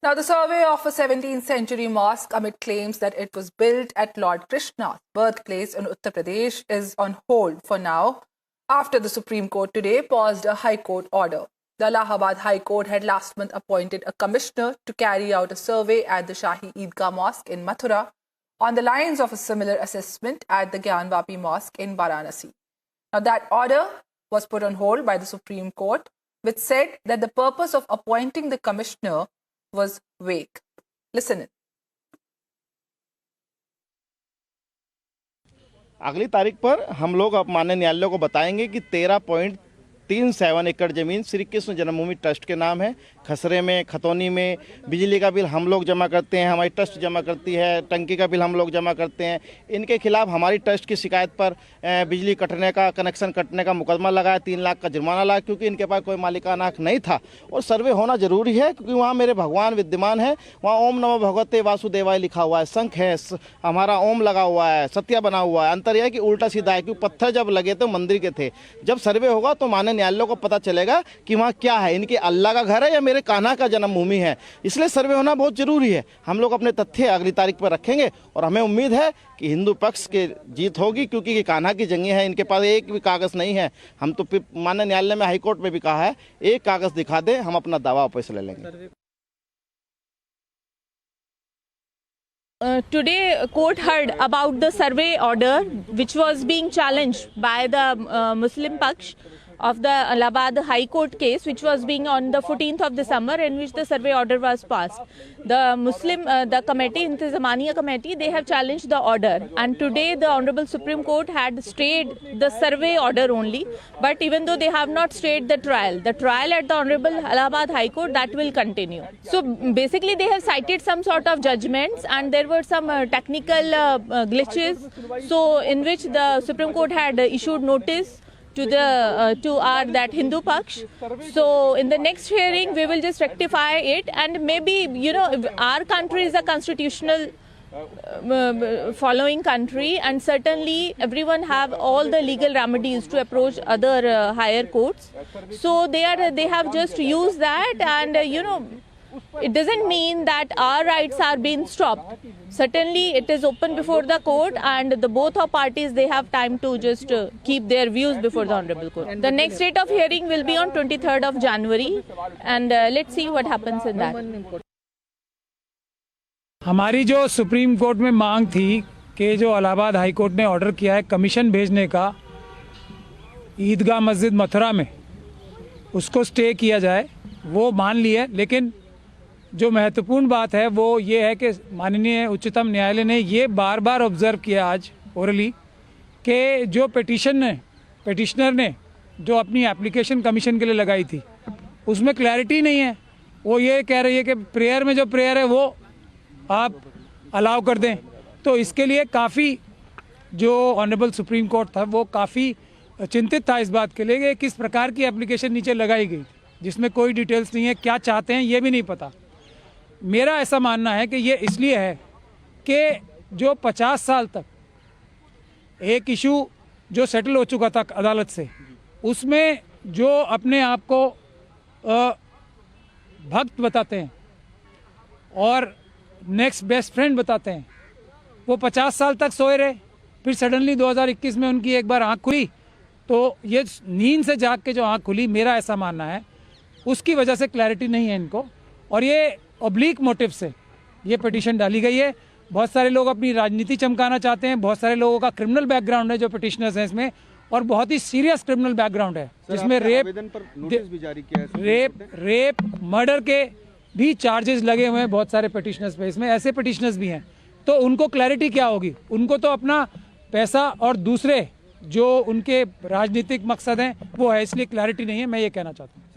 Now, the survey of a 17th century mosque amid claims that it was built at Lord Krishna's birthplace in Uttar Pradesh is on hold for now after the Supreme Court today paused a High Court order. The Allahabad High Court had last month appointed a commissioner to carry out a survey at the Shahi Eidgah Mosque in Mathura on the lines of a similar assessment at the Gyanvapi Mosque in Varanasi. Now, that order was put on hold by the Supreme Court, which said that the purpose of appointing the commissioner was vague. Listen in. अगली तारीख पर हम लोग अब माननीय न्यायालय को बताएंगे कि 13.37 एकड़ जमीन श्री कृष्ण जन्मभूमि ट्रस्ट के नाम है। खसरे में, खतौनी में बिजली का बिल हम लोग जमा करते हैं, हमारी ट्रस्ट जमा करती है, टंकी का बिल हम लोग जमा करते हैं। इनके खिलाफ हमारी ट्रस्ट की शिकायत पर बिजली कटने का, कनेक्शन कटने का मुकदमा लगाया, 3 लाख का जुर्माना लगा, क्योंकि इनके पास कोई मालिकाना हक नहीं था। और सर्वे होना जरूरी है क्योंकि वहाँ मेरे भगवान विद्यमान है। वहाँ ओम नमो भगवते वासुदेवाय लिखा हुआ है, शंख है, हमारा ओम लगा हुआ है, सत्या बना हुआ है। अंतर यह है कि उल्टा सीधा है, क्योंकि पत्थर जब लगे तो मंदिर के थे। जब सर्वे होगा तो माननीय न्यायालय को पता चलेगा कि वहाँ क्या है, इनके अल्लाह का घर है या मेरे कान्हा का जन्मभूमि है। इसलिए सर्वे होना बहुत जरूरी है। हम लोग अपने तथ्य अगली तारीख पर रखेंगे और हमें उम्मीद है कि हिंदू पक्ष की जीत होगी, क्योंकि कान्हा की जंगी है, इनके पास एक भी कागज नहीं है। हम तो माननीय न्यायालय में, हाईकोर्ट में भी कहा है, एक कागज दिखा दे, हम अपना दावा वापस ले लेंगे। Today, court heard about the survey order which was being challenged by the Muslim Paksh of the Allahabad High Court case, which was being on the 14th of December, in which the survey order was passed. The committee, Intizamiya committee, they have challenged the order, and today the Honorable Supreme Court had stayed the survey order only. But even though they have not stayed the trial at the Honorable Allahabad High Court, that will continue. So basically, they have cited some sort of judgments, and there were some technical glitches. So in which the Supreme Court had issued notice to that Hindu Paksh. So in the next hearing we will just rectify it, and maybe our country is a constitutional following country, and certainly everyone have all the legal remedies to approach other higher courts. So they have just used that, and it doesn't mean that our rights are being stopped. Certainly it is open before the court, and the both of parties, they have time to just keep their views before the Honorable Court. The next date of hearing will be on 23rd of January, and let's see what happens in that. हमारी जो supreme court में मांग थी कि जो Allahabad high court ने order किया है कमीशन भेजने का ईदगाह मस्जिद मथुरा में, उसको स्टे किया जाए, वो मान ली है। लेकिन जो महत्वपूर्ण बात है वो ये है कि माननीय उच्चतम न्यायालय ने ये बार बार ऑब्जर्व किया आज ओरली कि जो पिटिशनर ने जो अपनी एप्लीकेशन कमीशन के लिए लगाई थी उसमें क्लैरिटी नहीं है। वो ये कह रही है कि प्रेयर में जो प्रेयर है वो आप अलाउ कर दें। तो इसके लिए काफ़ी जो ऑनरेबल सुप्रीम कोर्ट था वो काफ़ी चिंतित था इस बात के लिए कि किस प्रकार की एप्लीकेशन नीचे लगाई गई, जिसमें कोई डिटेल्स नहीं है, क्या चाहते हैं ये भी नहीं पता। मेरा ऐसा मानना है कि ये इसलिए है कि जो 50 साल तक एक इशू जो सेटल हो चुका था अदालत से, उसमें जो अपने आप को भक्त बताते हैं और नेक्स्ट बेस्ट फ्रेंड बताते हैं, वो 50 साल तक सोए रहे। फिर सडनली 2021 में उनकी एक बार आँख खुली, तो ये नींद से जाग के जो आँख खुली, मेरा ऐसा मानना है उसकी वजह से क्लैरिटी नहीं है इनको, और ये ऑब्लिक मोटिव से ये पिटीशन डाली गई है। बहुत सारे लोग अपनी राजनीति चमकाना चाहते हैं, बहुत सारे लोगों का क्रिमिनल बैकग्राउंड है जो पिटिशनर्स हैं इसमें, और बहुत ही सीरियस क्रिमिनल बैकग्राउंड है जिसमें रेप मर्डर के भी चार्जेस लगे हुए हैं बहुत सारे पिटिशनर्स पे। इसमें ऐसे पिटिशनर्स भी हैं, तो उनको क्लैरिटी क्या होगी? उनको तो अपना पैसा और दूसरे जो उनके राजनीतिक मकसद हैं वो है, इसलिए क्लैरिटी नहीं है। मैं ये कहना चाहता हूँ।